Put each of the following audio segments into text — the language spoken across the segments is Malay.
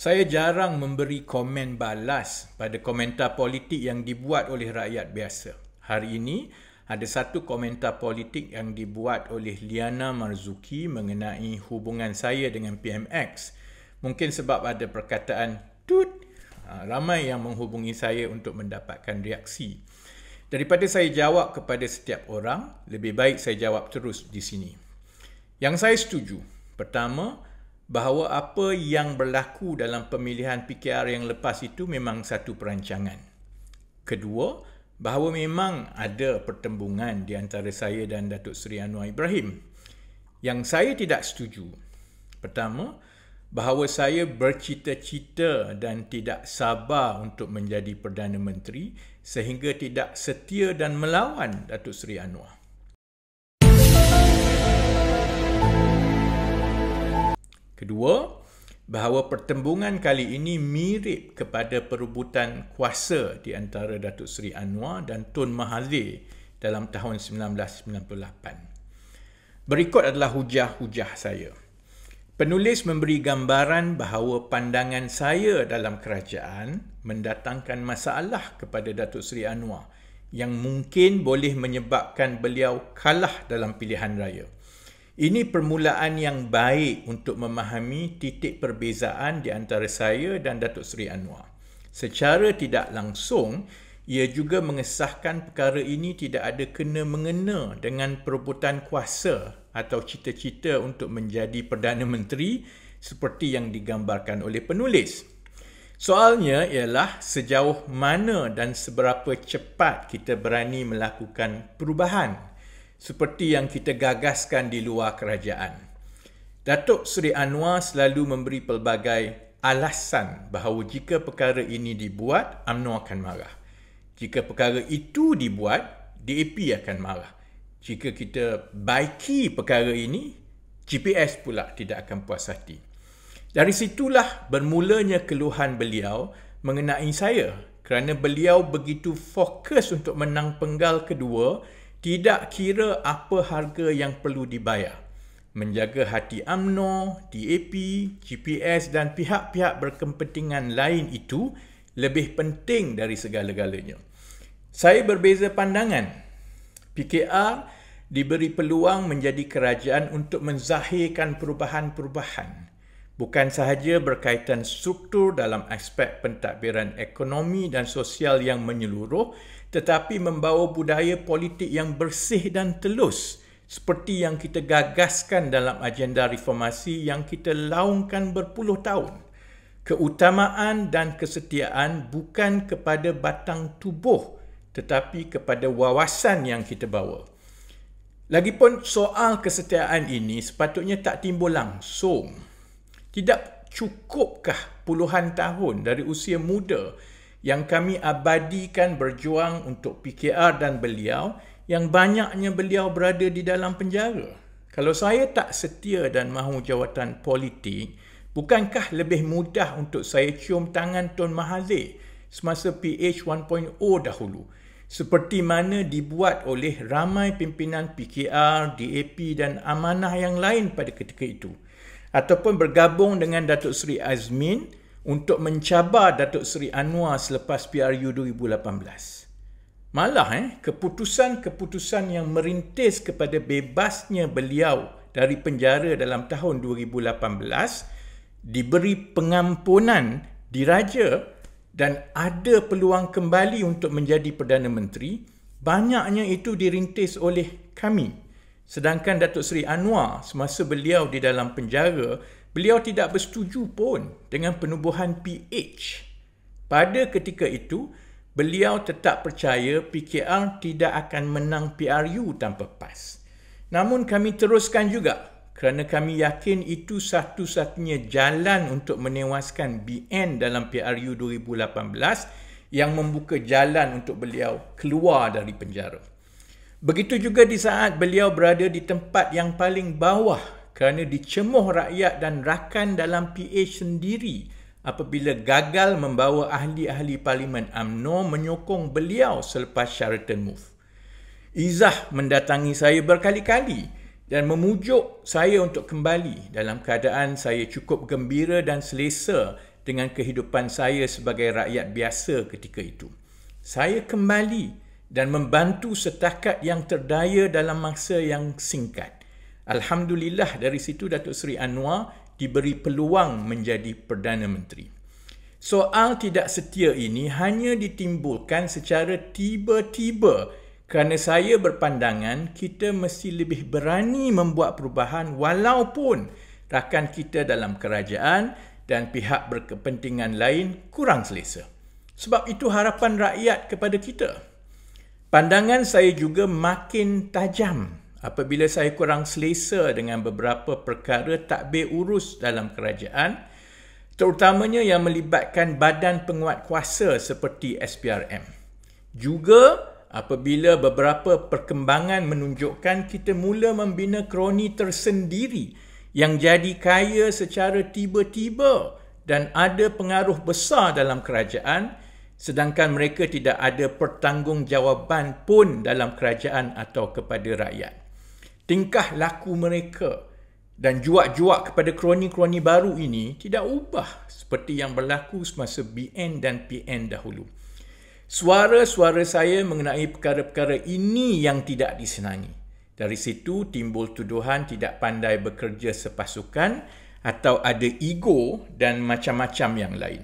Saya jarang memberi komen balas pada komentar politik yang dibuat oleh rakyat biasa. Hari ini, ada satu komentar politik yang dibuat oleh Liana Marzuki mengenai hubungan saya dengan PMX. Mungkin sebab ada perkataan tut, ramai yang menghubungi saya untuk mendapatkan reaksi. Daripada saya jawab kepada setiap orang, lebih baik saya jawab terus di sini. Yang saya setuju, pertama, bahawa apa yang berlaku dalam pemilihan PKR yang lepas itu memang satu perancangan. Kedua, bahawa memang ada pertembungan di antara saya dan Datuk Seri Anwar Ibrahim. Yang saya tidak setuju, pertama, bahawa saya bercita-cita dan tidak sabar untuk menjadi Perdana Menteri sehingga tidak setia dan melawan Datuk Seri Anwar. Kedua, bahawa pertembungan kali ini mirip kepada perebutan kuasa di antara Datuk Seri Anwar dan Tun Mahathir dalam tahun 1998. Berikut adalah hujah-hujah saya. Penulis memberi gambaran bahawa pandangan saya dalam kerajaan mendatangkan masalah kepada Datuk Seri Anwar yang mungkin boleh menyebabkan beliau kalah dalam pilihan raya. Ini permulaan yang baik untuk memahami titik perbezaan di antara saya dan Datuk Seri Anwar. Secara tidak langsung, ia juga mengesahkan perkara ini tidak ada kena-mengena dengan perebutan kuasa atau cita-cita untuk menjadi Perdana Menteri seperti yang digambarkan oleh penulis. Soalnya ialah sejauh mana dan seberapa cepat kita berani melakukan perubahan seperti yang kita gagaskan di luar kerajaan. Datuk Seri Anwar selalu memberi pelbagai alasan bahawa jika perkara ini dibuat, UMNO akan marah. Jika perkara itu dibuat, DAP akan marah. Jika kita baiki perkara ini, GPS pula tidak akan puas hati. Dari situlah bermulanya keluhan beliau mengenai saya kerana beliau begitu fokus untuk menang penggal kedua, tidak kira apa harga yang perlu dibayar. Menjaga hati UMNO, DAP, GPS dan pihak-pihak berkepentingan lain itu lebih penting dari segala-galanya. Saya berbeza pandangan. PKR diberi peluang menjadi kerajaan untuk menzahirkan perubahan-perubahan. Bukan sahaja berkaitan struktur dalam aspek pentadbiran ekonomi dan sosial yang menyeluruh, tetapi membawa budaya politik yang bersih dan telus seperti yang kita gagaskan dalam agenda reformasi yang kita laungkan berpuluh tahun. Keutamaan dan kesetiaan bukan kepada batang tubuh tetapi kepada wawasan yang kita bawa. Lagipun soal kesetiaan ini sepatutnya tak timbul langsung. Tidak cukupkah puluhan tahun dari usia muda yang kami abadikan berjuang untuk PKR dan beliau yang banyaknya beliau berada di dalam penjara? Kalau saya tak setia dan mahu jawatan politik, bukankah lebih mudah untuk saya cium tangan Tun Mahathir semasa PH 1.0 dahulu, seperti mana dibuat oleh ramai pimpinan PKR, DAP dan amanah yang lain pada ketika itu? Ataupun bergabung dengan Datuk Seri Azmin untuk mencabar Datuk Seri Anwar selepas PRU 2018. Malah keputusan-keputusan yang merintis kepada bebasnya beliau dari penjara dalam tahun 2018, diberi pengampunan, diraja dan ada peluang kembali untuk menjadi Perdana Menteri, banyaknya itu dirintis oleh kami. Sedangkan Datuk Seri Anwar semasa beliau di dalam penjara, beliau tidak bersetuju pun dengan penubuhan PH. Pada ketika itu, beliau tetap percaya PKR tidak akan menang PRU tanpa PAS. Namun kami teruskan juga kerana kami yakin itu satu-satunya jalan untuk menewaskan BN dalam PRU 2018 yang membuka jalan untuk beliau keluar dari penjara. Begitu juga di saat beliau berada di tempat yang paling bawah kerana dicemuh rakyat dan rakan dalam PH sendiri apabila gagal membawa ahli-ahli Parlimen UMNO menyokong beliau selepas Sheraton Move. Izzah mendatangi saya berkali-kali dan memujuk saya untuk kembali dalam keadaan saya cukup gembira dan selesa dengan kehidupan saya sebagai rakyat biasa ketika itu. Saya kembali dan membantu setakat yang terdaya dalam masa yang singkat. Alhamdulillah dari situ Datuk Seri Anwar diberi peluang menjadi Perdana Menteri. Soal tidak setia ini hanya ditimbulkan secara tiba-tiba kerana saya berpandangan kita mesti lebih berani membuat perubahan walaupun rakan kita dalam kerajaan dan pihak berkepentingan lain kurang selesa. Sebab itu harapan rakyat kepada kita. Pandangan saya juga makin tajam apabila saya kurang selesa dengan beberapa perkara takbir urus dalam kerajaan, terutamanya yang melibatkan badan penguat kuasa seperti SPRM. Juga apabila beberapa perkembangan menunjukkan kita mula membina kroni tersendiri yang jadi kaya secara tiba-tiba dan ada pengaruh besar dalam kerajaan, sedangkan mereka tidak ada pertanggungjawaban pun dalam kerajaan atau kepada rakyat. Tingkah laku mereka dan juak-juak kepada kroni-kroni baru ini tidak ubah seperti yang berlaku semasa BN dan PN dahulu. Suara-suara saya mengenai perkara-perkara ini yang tidak disenangi. Dari situ timbul tuduhan tidak pandai bekerja sepasukan atau ada ego dan macam-macam yang lain.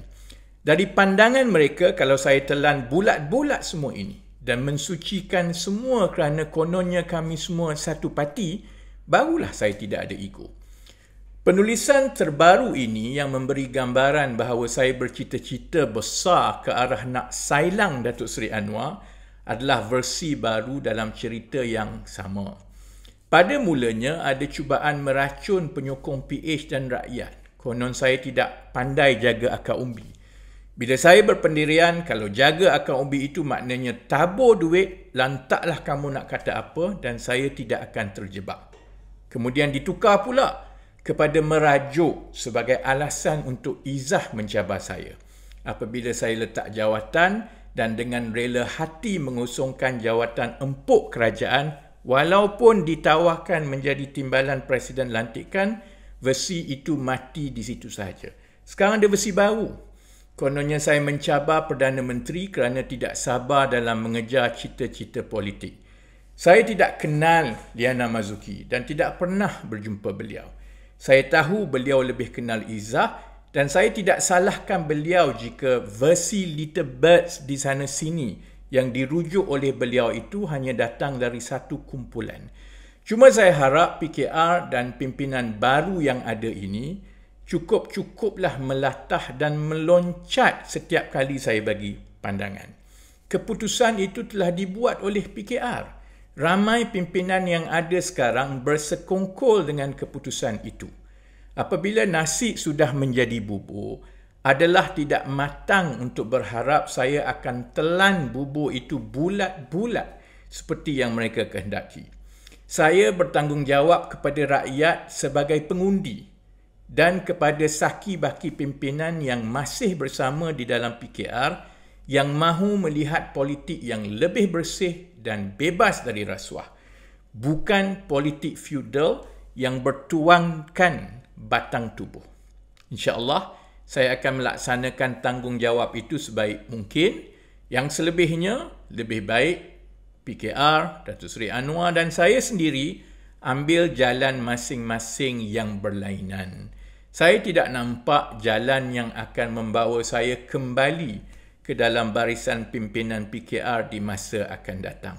Dari pandangan mereka, kalau saya telan bulat-bulat semua ini dan mensucikan semua kerana kononnya kami semua satu parti, barulah saya tidak ada ego. Penulisan terbaru ini yang memberi gambaran bahawa saya bercita-cita besar ke arah nak sailang Datuk Seri Anwar adalah versi baru dalam cerita yang sama. Pada mulanya ada cubaan meracun penyokong PH dan rakyat. Konon saya tidak pandai jaga akar umbi. Bila saya berpendirian, kalau jaga akar umbi itu maknanya tabur duit, lantaklah kamu nak kata apa dan saya tidak akan terjebak. Kemudian ditukar pula kepada merajuk sebagai alasan untuk izah mencabar saya. Apabila saya letak jawatan dan dengan rela hati mengusungkan jawatan empuk kerajaan, walaupun ditawarkan menjadi timbalan Presiden lantikan, versi itu mati di situ sahaja. Sekarang ada versi baru. Kononnya saya mencabar Perdana Menteri kerana tidak sabar dalam mengejar cita-cita politik. Saya tidak kenal Liana Mazuki dan tidak pernah berjumpa beliau. Saya tahu beliau lebih kenal Izzah dan saya tidak salahkan beliau jika versi Little Birds di sana sini yang dirujuk oleh beliau itu hanya datang dari satu kumpulan. Cuma saya harap PKR dan pimpinan baru yang ada ini cukup-cukuplah melatah dan meloncat setiap kali saya bagi pandangan. Keputusan itu telah dibuat oleh PKR. Ramai pimpinan yang ada sekarang bersekongkol dengan keputusan itu. Apabila nasi sudah menjadi bubur, adalah tidak matang untuk berharap saya akan telan bubur itu bulat-bulat seperti yang mereka kehendaki. Saya bertanggungjawab kepada rakyat sebagai pengundi dan kepada saki-baki pimpinan yang masih bersama di dalam PKR yang mahu melihat politik yang lebih bersih dan bebas dari rasuah. Bukan politik feudal yang bertuangkan batang tubuh. InsyaAllah, saya akan melaksanakan tanggungjawab itu sebaik mungkin. Yang selebihnya, lebih baik PKR, Datuk Seri Anwar dan saya sendiri ambil jalan masing-masing yang berlainan. Saya tidak nampak jalan yang akan membawa saya kembali ke dalam barisan pimpinan PKR di masa akan datang.